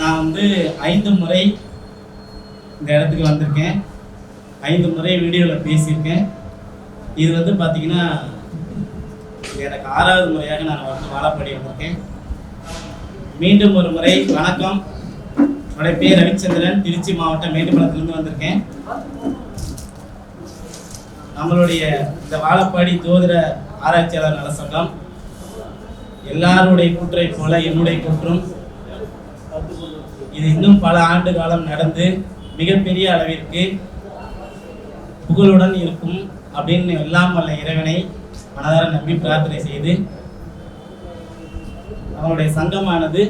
நான் வந்து 5 முறை இந்த இடத்துக்கு வந்திருக்கேன். 5 முறை வீடியோவில் பேசியிருக்கேன். இது வந்து பார்த்தீங்கன்னா எனக்கு 6வது முறையாக நான் வந்து வாழப்பாடி வந்திருக்கேன். மீண்டும் ஒரு முறை வணக்கம். என்னுடைய பேர் ரவிச்சந்திரன், திருச்சி மாவட்டம் மேட்டுப்பாளையத்திலிருந்து வந்திருக்கேன். நம்மளுடைய இந்த வாழப்பாடி ஜோதிட ஆராய்ச்சியாளர் நல சங்கம் எல்லாருடைய கூற்றை போல என்னுடைய கூற்றும் இது இன்னும் பல ஆண்டு காலம் நடந்து மிகப்பெரிய அளவிற்கு புகழுடன் இருக்கும் அப்படின்னு எல்லாம் வல்ல இறைவனை மனதார நம்பி பிரார்த்தனை செய்து அவனுடைய சங்கமானது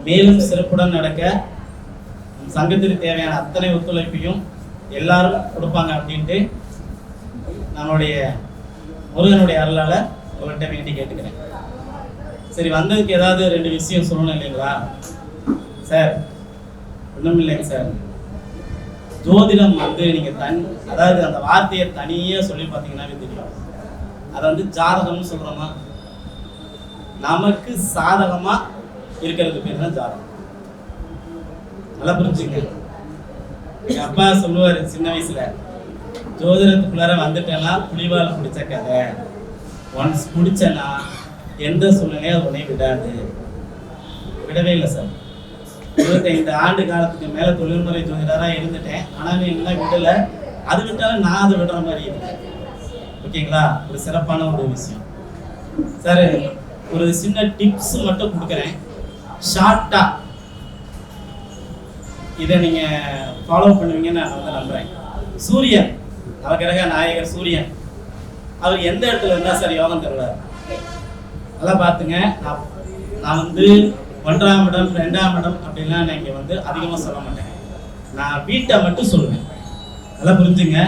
மேலும் சிறப்புடன் நடக்க சங்கத்திற்கு தேவையான அத்தனை ஒத்துழைப்பையும் எல்லாரும் கொடுப்பாங்க அப்படின்ட்டு நம்மளுடைய முருகனுடைய அருளால உங்கள்கிட்ட வேண்டி கேட்டுக்கிறேன். சரி, வந்ததுக்கு ஏதாவது 2 விஷயம் சொல்லணும் இல்லைங்களா சார்? ஒன்றும் இல்லைங்க சார். ஜோதிடம் வந்து நீங்கள் அதாவது அந்த வார்த்தையை தனியாக சொல்லி பார்த்தீங்கன்னாவே தெரியும். அதை வந்து ஜாதகம்னு சொல்கிறோமா, நமக்கு சாதகமாக இருக்கிறது பேர் தான் ஜாதகம். நல்லா புரிஞ்சுங்க. எங்கள் அப்பா சொல்லுவார் சின்ன வயசுல, ஜோதிடத்துக்குள்ளார வந்துட்டேன்னா புலிவால் பிடிச்ச கதை, ஒன்ஸ் பிடிச்சேன்னா எந்த சூழ்நிலையும் அது உடனே விடாது. விடவே இல்லை சார். 25 ஆண்டு காலத்துக்கு மேலே தொழில்முறை ஜோதிடராக இருந்துட்டேன். ஆனால் என்ன விடலை. அது விட்டாலும் நான் அதை விடுற மாதிரி இருக்கேன். ஓகேங்களா? ஒரு சிறப்பான ஒரு விஷயம் சார். ஒரு சின்ன டிப்ஸ் மட்டும் கொடுக்குறேன் ஷார்ட்டா. இதை நீங்க ஃபாலோ பண்ணுவீங்கன்னு நான் வந்து நம்புறேன். சூரியன், நவகிரக நாயகர் சூரியன், அவர் எந்த இடத்துல இருந்தா சார் யோகம் தருவார்? அதெல்லாம் பார்த்துங்க. நான் வந்து 1ஆம் இடம் 2ஆம் இடம் அப்படின்லாம் நான் இங்கே வந்து அதிகமாக சொல்ல மாட்டேன். நான் வீட்டை மட்டும் சொல்லுவேன். நல்லா புரிஞ்சுங்க.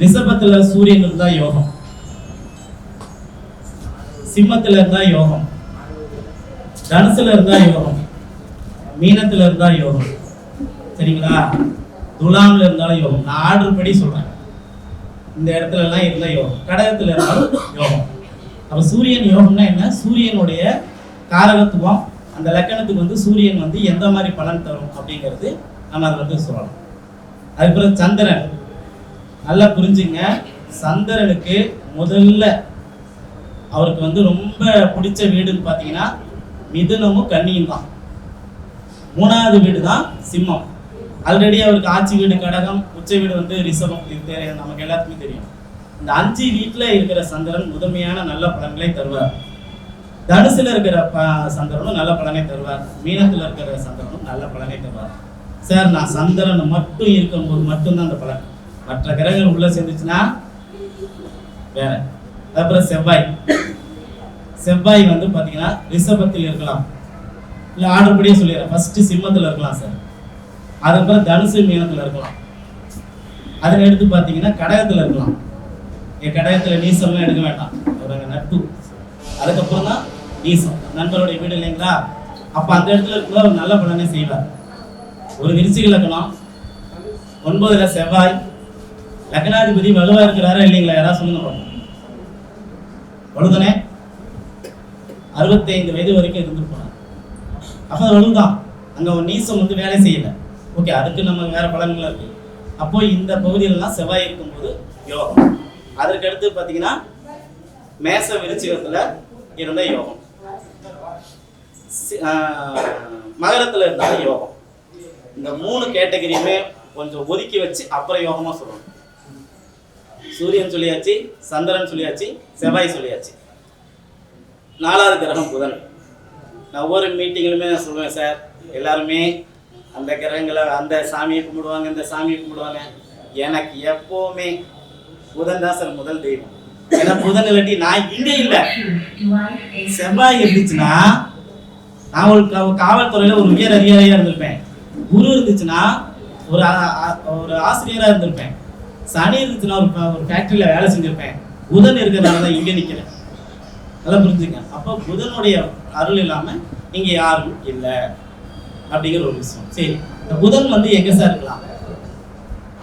ரிஷபத்துல சூரியன் இருந்தா யோகம், சிம்மத்துல இருந்தா யோகம், தனுசுல இருந்தா யோகம், மீனத்துல இருந்தா யோகம், சரிங்களா? துலாம்ல இருந்தாலும் யோகம். நான் ஆர்டர் படி சொல்றேன். இந்த இடத்துல எல்லாம் இருந்தா யோகம், கடகத்துல இருந்தாலும் யோகம். அப்ப சூரியன் யோகம்னா என்ன? சூரியனுடைய காரகத்துவம், அந்த லக்கணத்துக்கு வந்து சூரியன் வந்து எந்த மாதிரி பலன் தரும் அப்படிங்கிறது நம்ம அதை வந்து சொல்லலாம். அதுக்கப்புறம் சந்திரன், நல்லா புரிஞ்சுங்க. சந்திரனுக்கு முதல்ல அவருக்கு வந்து ரொம்ப பிடிச்ச வீடுன்னு பார்த்தீங்கன்னா மிதுனமும் கன்னியும் தான். 3வது வீடு தான் சிம்மம். ஆல்ரெடி அவருக்கு ஆட்சி வீடு கடகம், உச்ச வீடு வந்து ரிஷபம். இது நமக்கு எல்லாத்துக்குமே தெரியும். இந்த 5 வீட்டில் இருக்கிற சந்திரன் முதன்மையான நல்ல பலன்களை தருவார். தனுசுல இருக்கிற சந்திரனும் நல்ல பலனை தருவார். மீனத்தில் இருக்கிற சந்திரனும் நல்ல பலனை தருவார். சார், நான் சந்திரன் மட்டும் இருக்கும்போது மட்டும்தான் அந்த பலன். மற்ற கிரகங்கள் உள்ள சேர்ந்துச்சுன்னா வேற. அப்புறம் செவ்வாய் வந்து பார்த்தீங்கன்னா ரிஷபத்தில் இருக்கலாம், இல்லை ஆர்டர் படியே சொல்லிடுறேன். ஃபர்ஸ்ட் சிம்மத்தில் இருக்கலாம் சார். அதுக்கப்புறம் தனுசு மீனத்தில் இருக்கலாம். அதில் எடுத்து பார்த்தீங்கன்னா கடகத்தில் இருக்கலாம். என் கடகத்தில் நீசம்லாம் எடுக்க வேண்டாம், ஒரு நட்பு. அதுக்கப்புறம் தான் நீசம், நண்பருடைய வீடு இல்லைங்களா? அப்போ அந்த இடத்துல இருக்குள்ள ஒரு நல்ல பலனை செய்வார். ஒரு விருச்சிக லக்னம் 9ல் செவ்வாய், லக்னாதிபதி வலுவா இருக்கிறாரா இல்லைங்களா? யாராவது சொல்லுங்க. வலுதானே? 65 வயது வரைக்கும் இருந்து போனார். அப்போ அது வலுதான். அங்கே ஒரு நீசம் வந்து வேலை செய்யலை. ஓகே, அதுக்கு நம்ம வேற பலன்கள் இருக்கு. அப்போ இந்த பகுதியிலலாம் செவ்வாய் இருக்கும்போது யோகம். அதற்கு அடுத்து பார்த்தீங்கன்னா மேச விருச்சிகத்தில் இருந்த யோகம், மகரத்தில் இருந்தாலும் யோகம். இந்த 3 கேட்டகரியுமே கொஞ்சம் ஒதுக்கி வச்சு அப்புறம் யோகமாக சொல்லணும். சூரியன் சொல்லியாச்சு, சந்திரன் சொல்லியாச்சு, செவ்வாய் சொல்லியாச்சு. 4வது கிரகம் புதன். நான் ஒவ்வொரு மீட்டிங்கிலுமே நான் சொல்லுவேன் சார், எல்லாருமே அந்த கிரகங்களை அந்த சாமியை கும்பிடுவாங்க, இந்த சாமியை கும்பிடுவாங்க. எனக்கு எப்போவுமே புதன் தான் சார் முதல் தெய்வம். ஏன்னா புதன் இல்லாட்டி நான் இங்கே இல்லை. செவ்வாய் இருந்துச்சுன்னா நான் ஒரு காவல்துறையில் ஒரு உயர் அதிகாரியாக இருந்திருப்பேன். குரு இருந்துச்சுன்னா ஒரு ஆசிரியராக இருந்திருப்பேன். சனி இருந்துச்சுன்னா ஒரு ஃபேக்டரியில் வேலை செஞ்சிருப்பேன். புதன் இருக்கிறதுனால தான் இங்கே நிற்கிறேன். நல்லா புரிஞ்சுங்க. அப்போ புதனுடைய அருள் இல்லாமல் இங்கே யாரும் இல்லை அப்படிங்கிற ஒரு விஷயம். சரி, இந்த புதன் வந்து எங்கே சார் இருக்கலாம்?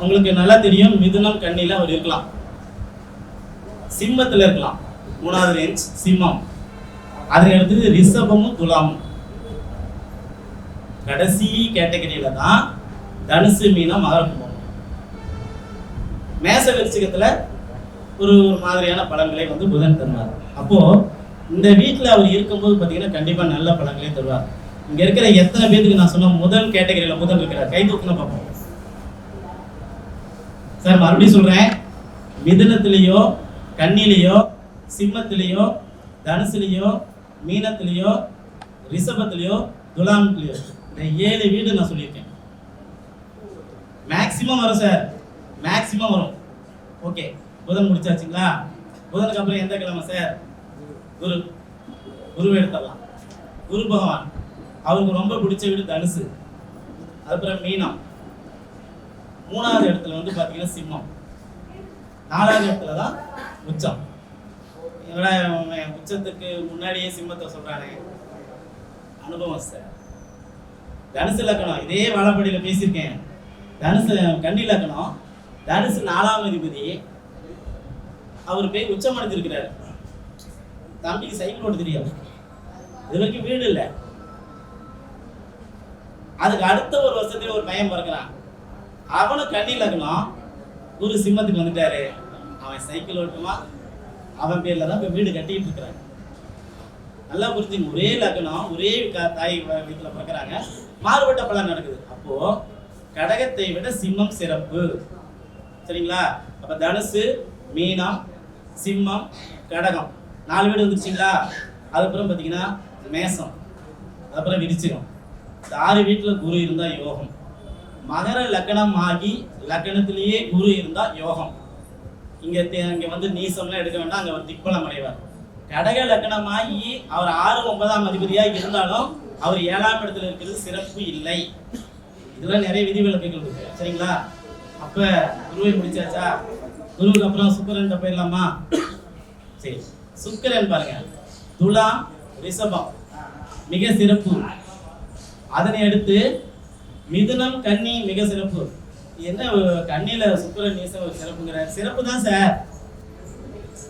உங்களுக்கு நல்லா தெரியும், மிதுனம் கன்னியில் அவர் இருக்கலாம். சிம்மத்தில் இருக்கலாம், 3வது ரேஞ்ச் சிம்மம். அதனை அடுத்தது ரிஷபமும் துலாமும். கடைசி கேட்டகரியில தான் தனுசு, மீனம், மகரம் போகும். மேச விருச்சிகத்துல ஒரு மாதிரியான பலன்களை வந்து புதன் தருவார். அப்போ இந்த வீட்டில் அவர் இருக்கும்போது பார்த்தீங்கன்னா கண்டிப்பா நல்ல பலன்களை தருவார். இங்க இருக்கிற எத்தனை பேருக்கு நான் சொன்ன முதல் கேட்டகரியில புதன் இருக்கிறார்? கை தூக்குன்னு பார்ப்போம் சார். மறுபடியும் சொல்றேன், மிதுனத்திலேயோ, கன்னிலேயோ, சிம்மத்திலேயோ, தனுசுலேயோ, மீனத்திலேயோ, ரிஷபத்திலேயோ, துலாம்லையோ, இந்த 7 வீடு நான் சொல்லியிருக்கேன். மேக்சிமம் வரும் சார், மேக்சிமம் வரும். ஓகே, புதன் முடிச்சாச்சுங்களா? புதனுக்கு அப்புறம் எந்த கிழமை சார்? குரு. குருவை எடுத்துடலாம். குரு பகவான் அவருக்கு ரொம்ப பிடிச்ச வீடு தனுசு, அதுக்கப்புறம் மீனம், 3வது இடத்துல வந்து பார்த்தீங்கன்னா சிம்மம், 4வது இடத்துல தான் உச்சம். என்னடா உச்சத்துக்கு முன்னாடியே சிம்மத்தை சொல்றானே, அனுபவம் சார். தனுசு லக்கணம், இதே வாழப்படியில் பேசியிருக்கேன். தனுசு கன்னி லக்கணம், தனுசு 4ஆம் அதிபதி, அவர் போய் உச்சம் அடைஞ்சிருக்கிறாரு. தம்பிக்கு சைக்கிள் ஓட்ட தெரியும், இது வரைக்கும் வீடு இல்லை. அதுக்கு அடுத்த ஒரு வருஷத்துல ஒரு பையன் பிறக்கிறான், அவனும் கன்னி லக்கணம், குரு சிம்மத்துக்கு வந்துட்டாரு. அவன் சைக்கிள் ஓட்டுமா, அவன் பேர்ல தான் இப்போ வீடு கட்டிட்டு இருக்கிறாங்க. நல்லா புரிஞ்சுங்க, ஒரே லக்னம், ஒரே தாய் வீட்டில் பிறக்கிறாங்க, மாறுபட்ட பலன் நடக்குது. அப்போ கடகத்தை விட சிம்மம் சிறப்பு, சரிங்களா? அப்ப தனுசு, மீனம், சிம்மம், கடகம் 4 வீடு வந்துருச்சுங்களா? அதுக்கப்புறம் பார்த்தீங்கன்னா மேசம், அதுக்கப்புறம் விருச்சிகம். இந்த 6 வீட்டில் குரு இருந்தா யோகம். மகர லக்னம் ஆகி லக்னத்திலேயே குரு இருந்தா யோகம். இங்க வந்து நீசம்லாம் எடுக்க வேண்டாம், அங்க ஒரு திக்பலம் அடைவார். கடக லக்னமாகி அவர் 6, 9ஆம் அதிபதியாக இருந்தாலும் அவர் 7ஆம் இடத்துல இருக்கிறது சிறப்பு இல்லை. இதெல்லாம் நிறைய விதிவிலக்குகள் இருக்கு, சரிங்களா? அப்ப குருவை முடிச்சாச்சா? குருவுக்கு அப்புறம் சுக்கிரன் போயிடலாமா? சரி, சுக்கிரன் பாருங்க, துலாம், ரிஷபம் மிக சிறப்பு. அதனை அடுத்து மிதுனம், கன்னி மிக சிறப்பு. என்ன கண்ணில சுக்கிரன் சிறப்புங்கிற சிறப்பு தான் சார்.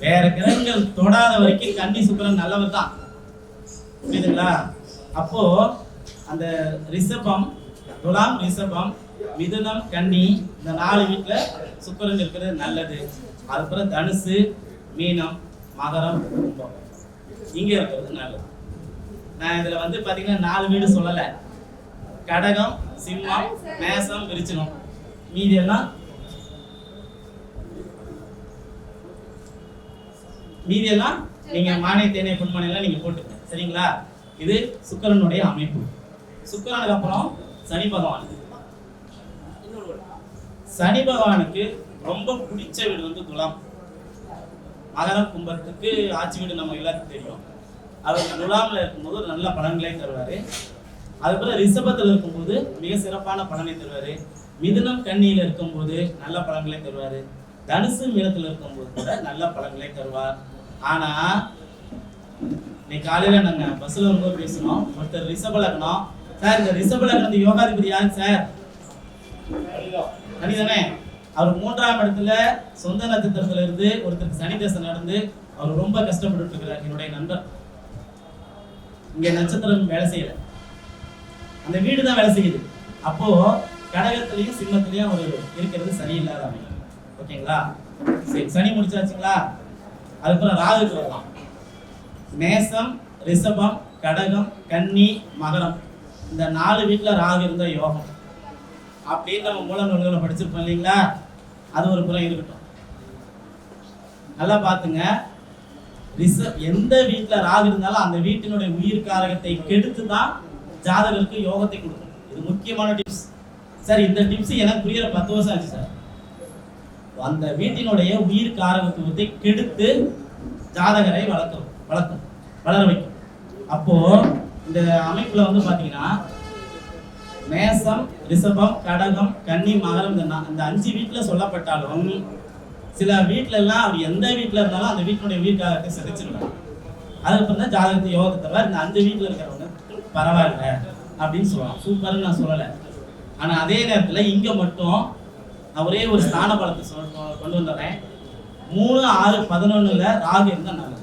வேற கிரகங்கள் தொடாத வரைக்கும் கன்னி சுக்கிரன் நல்லவர் தான், புரியுதுங்களா? அப்போ அந்த ரிஷபம், துலாம், ரிஷபம், மிதுனம், கன்னி இந்த 4 வீட்டுல சுக்கிரன் இருக்கிறது நல்லது. அதுக்கப்புறம் தனுசு, மீனம், மகரம், கும்பம் இங்க இருக்கிறது நல்லது. நான் இதுல வந்து பாத்தீங்கன்னா 4 வீடு சொல்லல, கடகம், சிம்மம், மேசம், விருச்சிகம், மீதி எல்லாம் நீங்க மானிய தேனை பொன்மனையெல்லாம் நீங்க போட்டுக்க, சரிங்களா? இது சுக்கிரனுடைய அமைப்பு. சுக்கிரனுக்கு அப்புறம் சனி பகவான். சனி பகவானுக்கு ரொம்ப பிடிச்ச வீடு வந்து துலாம். மகரம், கும்பத்துக்கு ஆட்சி வீடு நம்ம எல்லாருக்கும் தெரியும். அவர் துலாம்ல இருக்கும்போது ஒரு நல்ல பலன்களை தருவாரு. அதுக்கப்புறம் ரிஷபத்தில் இருக்கும்போது மிக சிறப்பான பலனை தருவாரு. மிதுனம், கன்னியில இருக்கும்போது நல்ல பலன்களை தருவாரு. தனுசு, மீனத்தில் இருக்கும்போது கூட நல்ல பலன்களை தருவார். ஆனா இன்னைக்கு காலையில நாங்க பஸ்ல வரும்போது பேசணும், ஒருத்தர் ரிஷப லக்னம் சார். இந்த ரிஷப லக்னம் யோகாதிபதி யாருக்கு சார்? சனி தானே. அவர் 3ஆம் இடத்துல சொந்த நட்சத்திரத்துல இருந்து ஒருத்தருக்கு சனி தசை நடந்து அவர் ரொம்ப கஷ்டப்பட்டு இருக்கிறார். என்னுடைய நண்பர் இங்க நட்சத்திரம் வேலை செய்யல, அந்த வீடு தான் வேலை செய்யுது. அப்போ கடகத்திலையும் சிம்மத்திலையும் அவர் இருக்கிறது சரியில்லாத அமையும். ஓகேங்களா? சரி, சனி முடிச்சாச்சுங்களா? அதுக்கப்புறம் ராகுக்கு வரலாம். மேசம், ரிஷபம், கடகம், கன்னி, மகரம் இந்த 4 வீட்டுல ராகு இருந்த யோகம் அப்படின்னு நம்ம மூல நூல்களை படிச்சிருப்போம் இல்லைங்களா? அது ஒரு புறம் இருக்கட்டும், நல்லா பாத்துங்க. எந்த வீட்டுல ராகு இருந்தாலும் அந்த வீட்டினுடைய உயிர் காரகத்தை கெடுத்து தான் ஜாதகருக்கு யோகத்தை கொடுக்கும். இது முக்கியமான டிப்ஸ் சார். இந்த டிப்ஸ் எனக்கு புரியற 10 வருஷம் ஆச்சு சார். அந்த வீட்டினுடைய உயிர் காரகத்துவத்தை கெடுத்து ஜாதகரை வளர வைக்கும். அப்போ இந்த அமைப்புல வந்து பாத்தீங்கன்னா மேசம், ரிஷபம், கடகம், கன்னி, மகரம் இந்த 5 வீட்டுல சொல்லப்பட்டாலும் சில வீட்டுல எல்லாம் அவர் எந்த வீட்டுல இருந்தாலும் அந்த வீட்டினுடைய உயிர் காரகத்தை சிதைச்சிருவாங்க. அதுக்கப்புறம் தான் ஜாதகத்தை யோகத்தை தருவார். இந்த 5 வீட்டுல இருக்கிறவங்க பரவாயில்ல அப்படின்னு சொல்லலாம், சூப்பர்னு நான் சொல்லலை. ஆனா அதே நேரத்துல இங்க மட்டும் நான் ஒரே ஒரு ஸ்தான பலத்தை கொண்டு வந்துடுறேன். 3, 6, 11ல ராகு இருந்தா நல்லது,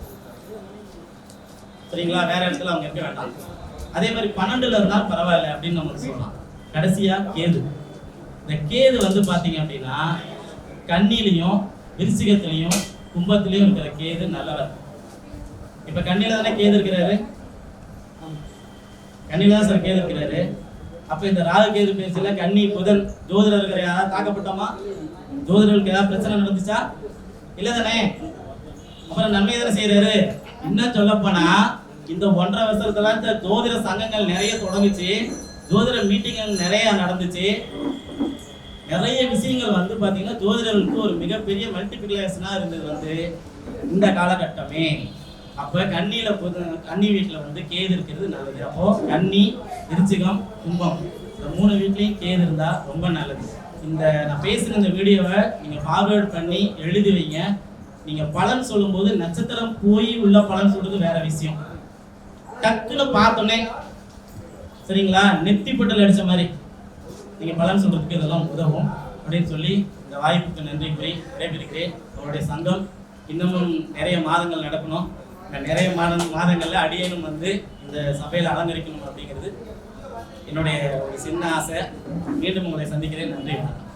சரிங்களா? வேற இடத்துல அவங்க இருக்க வேண்டாம். அதே மாதிரி 12ல இருந்தால் பரவாயில்ல அப்படின்னு நம்ம சொல்லலாம். கடைசியா கேது. இந்த கேது வந்து பாத்தீங்க அப்படின்னா கன்னிலையும் விருச்சிகத்திலையும் கும்பத்திலையும் இருக்கிற கேது நல்லவர். இப்ப கன்னியில தானே கேது இருக்கிறாரு, கன்னியில தான் சார் கேது இருக்கிறாரு. அப்ப இந்த ராகு கேது பேசல கன்னி புதன் ஜோதிடர்கள் யாராவது தாக்கப்பட்டோமா? ஜோதிடர்களுக்கு ஏதாவது பிரச்சனை நடந்துச்சா? இல்ல தானே? அப்புறம் நன்மை தானே செய்யறாரு. இன்னும் சொல்ல போனா இந்த 1.5 வருஷத்துல இந்த ஜோதிட சங்கங்கள் நிறைய தொடங்குச்சு, ஜோதிட மீட்டிங்கள் நிறைய நடந்துச்சு. நிறைய விஷயங்கள் வந்து பாத்தீங்கன்னா ஜோதிடர்களுக்கு ஒரு மிகப்பெரிய மல்டிபிளிகேஷனா இருந்தது வந்து இந்த காலகட்டமே. அப்ப கன்னி வீட்டுல வந்து கேது இருக்கிறது நல்லது. அப்போ கன்னி, விருச்சிகம், கும்பம் இந்த 3 வீட்லயும் கேது இருந்தா ரொம்ப நல்லது. இந்த நான் பேசுன இந்த வீடியோவை நீங்க ஃபார்வர்ட் பண்ணி எழுதி வைங்க. நீங்க பலன் சொல்லும்போது நட்சத்திரம் போய் உள்ள பலன் சொல்றது வேற விஷயம். டக்குன்னு பார்த்தோன்னே சரிங்களா, நெத்தி பட்டல் அடிச்ச மாதிரி நீங்க பலன் சொல்றதுக்கு இதெல்லாம் உதவும் அப்படின்னு சொல்லி இந்த வாய்ப்புக்கு நன்றி கூறி விடைபெறுகிறேன். அவருடைய சங்கம் இன்னமும் நிறைய மாதங்கள் நடக்கணும். நிறைய மாதங்கள்ல அடியேனும் வந்து இந்த சபையில் அலங்கரிக்கணும் அப்படிங்கிறது என்னுடைய ஒரு சின்ன ஆசை. மீண்டும் உங்களை சந்திக்கிறேன். நன்றி, வணக்கம்.